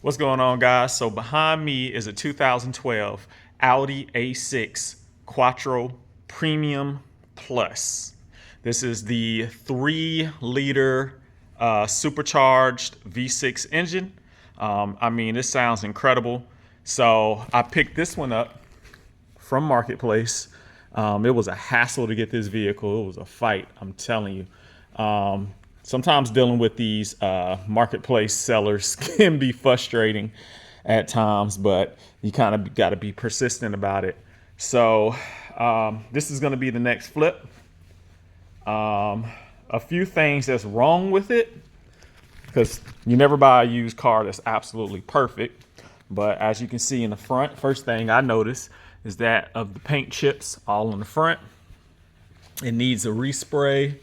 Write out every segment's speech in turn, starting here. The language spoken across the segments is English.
What's going on, guys? So behind me is a 2012 Audi A6 Quattro Premium Plus. This is the 3-liter supercharged V6 engine. I mean, this sounds incredible. So I picked this one up from Marketplace. It was a hassle to get this vehicle. It was a fight, I'm telling you. Sometimes dealing with these marketplace sellers can be frustrating at times, but you kind of got to be persistent about it. So this is going to be the next flip. A few things that's wrong with it, because you never buy a used car that's absolutely perfect. But as you can see in the front, first thing I noticed is that of the paint chips all in the front. It needs a respray.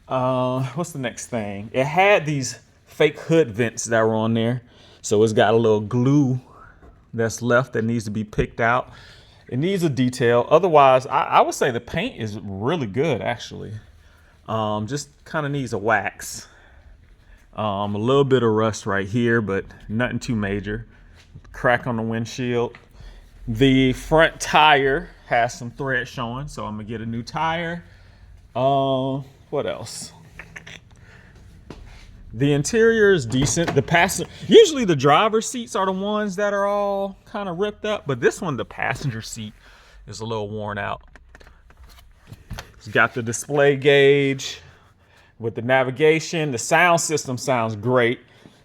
What's the next thing? It had these fake hood vents that were on there. So it's got a little glue that's left that needs to be picked out. It needs a detail. Otherwise, I would say the paint is really good, actually. Just kind of needs a wax. A little bit of rust right here, but nothing too major. Crack on the windshield. The front tire has some thread showing, so I'm gonna get a new tire. What else? The interior is decent. The passenger, usually the driver's seats are the ones that are all kind of ripped up, but this one, the passenger seat, is a little worn out. It's got the display gauge with the navigation. The sound system sounds great.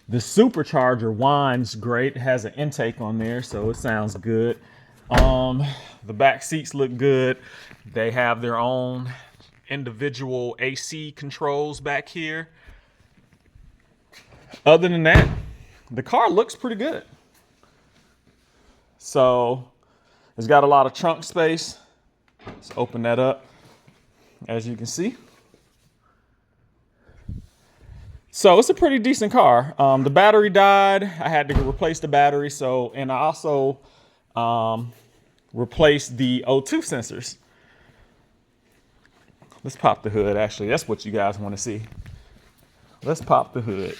The supercharger whines great. It has an intake on there, so it sounds good. The back seats look good. They have their own individual AC controls back here. Other than that, the car looks pretty good. So it's got a lot of trunk space. Let's open that up, as you can see. So it's a pretty decent car. The battery died. I had to replace the battery. And I also replaced the O2 sensors. Let's pop the hood, actually. That's what you guys want to see. Let's pop the hood.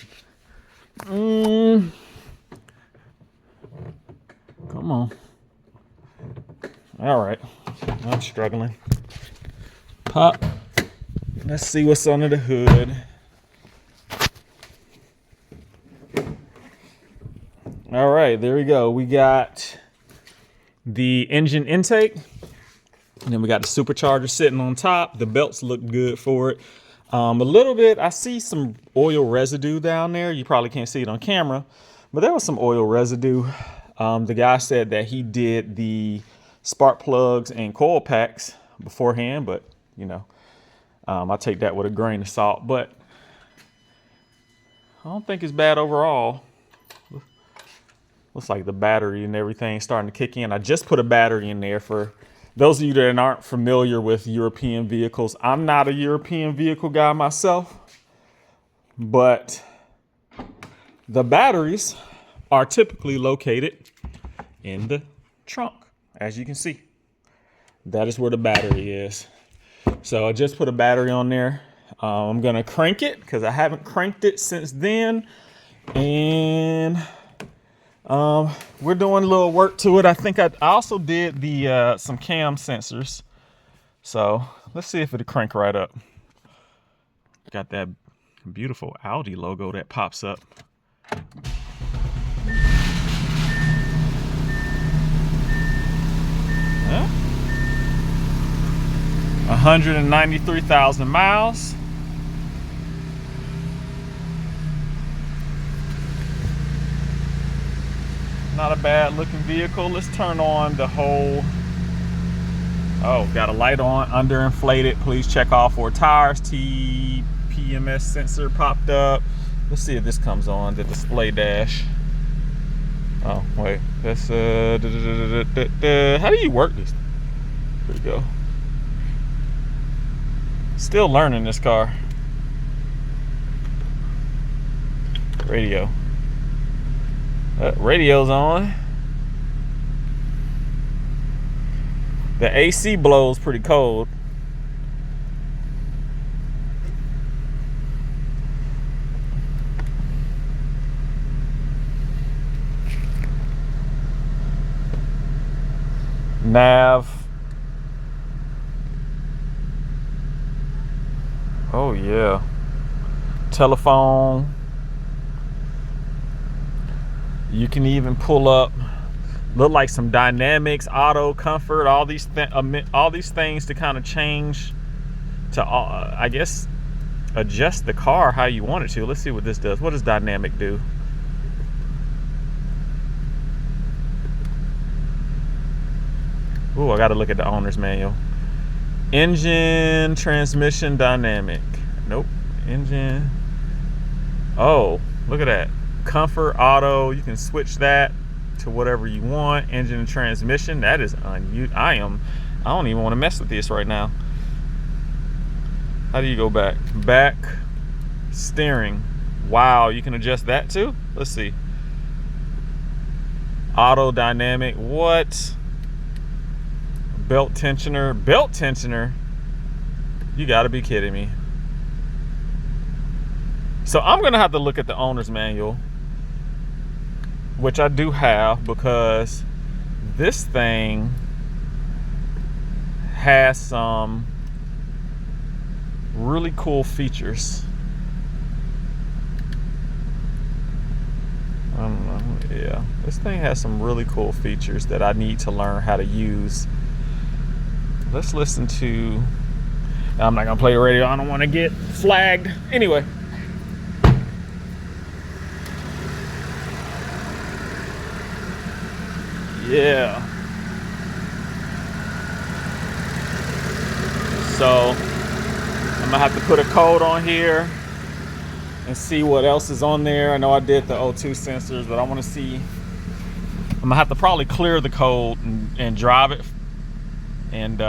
Come on. All right. I'm struggling. Pop. Let's see what's under the hood. All right, there we go. We got the engine intake. And then we got the supercharger sitting on top. The belts look good for it. A little bit, I see some oil residue down there. You probably can't see it on camera, but there was some oil residue. The guy said that he did the spark plugs and coil packs beforehand, but you know, I take that with a grain of salt, but I don't think it's bad overall. Looks like the battery and everything is starting to kick in. I just put a battery in there for those of you that aren't familiar with European vehicles. I'm not a European vehicle guy myself, but the batteries are typically located in the trunk, as you can see. That is where the battery is. So I just put a battery on there. I'm gonna crank it because I haven't cranked it since then. And we're doing a little work to it. I think I also did the some cam sensors. So let's see if it'll crank right up. Got that beautiful Audi logo that pops up. Huh? 193,000 miles. Not a bad looking vehicle. Let's turn on the whole. Oh, got a light on, underinflated. Please check all 4 tires. TPMS sensor popped up. Let's see if this comes on, the display dash. Oh, wait, that's how do you work this? There we go. Still learning this car. Radio. Radio's on. The AC blows pretty cold. Nav. Oh yeah. Telephone. You can even pull up, look like some dynamics, auto, comfort, all these things to kind of change to, I guess, adjust the car how you want it to. Let's see what this does. What does dynamic do? Ooh, I got to look at the owner's manual. Engine, transmission, dynamic. Nope. Engine. Oh, look at that. Comfort, auto. You can switch that to whatever you want. Engine and transmission. That is unusual. I don't even want to mess with this right now. How do you go back? Back. Steering. Wow, you can adjust that too? Let's see. Auto, dynamic. What? Belt tensioner. Belt tensioner? You gotta be kidding me. So I'm gonna have to look at the owner's manual, which I do have, because this thing has some really cool features. I don't know. Yeah, this thing has some really cool features that I need to learn how to use. Let's listen to, I'm not gonna play the radio, I don't want to get flagged. Anyway. Yeah. So I'm gonna have to put a code on here and see what else is on there. I know I did the O2 sensors, but I want to see. I'm gonna have to probably clear the code and drive it and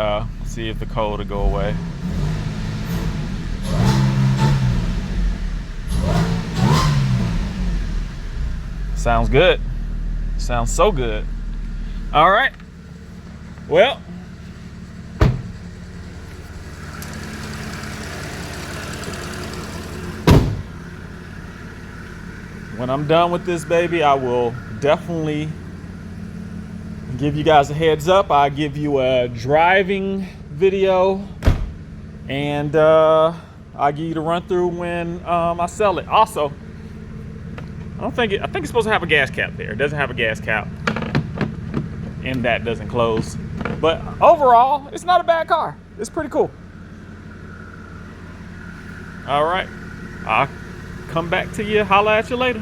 see if the code will go away. Sounds good. Sounds so good. All right. Well, when I'm done with this baby, I will definitely give you guys a heads up. I'll give you a driving video, and I'll give you the run through when I sell it. Also, I think it's supposed to have a gas cap there. It doesn't have a gas cap, and that doesn't close. But overall, it's not a bad car. It's pretty cool. All right, I'll come back to you, holla at you later.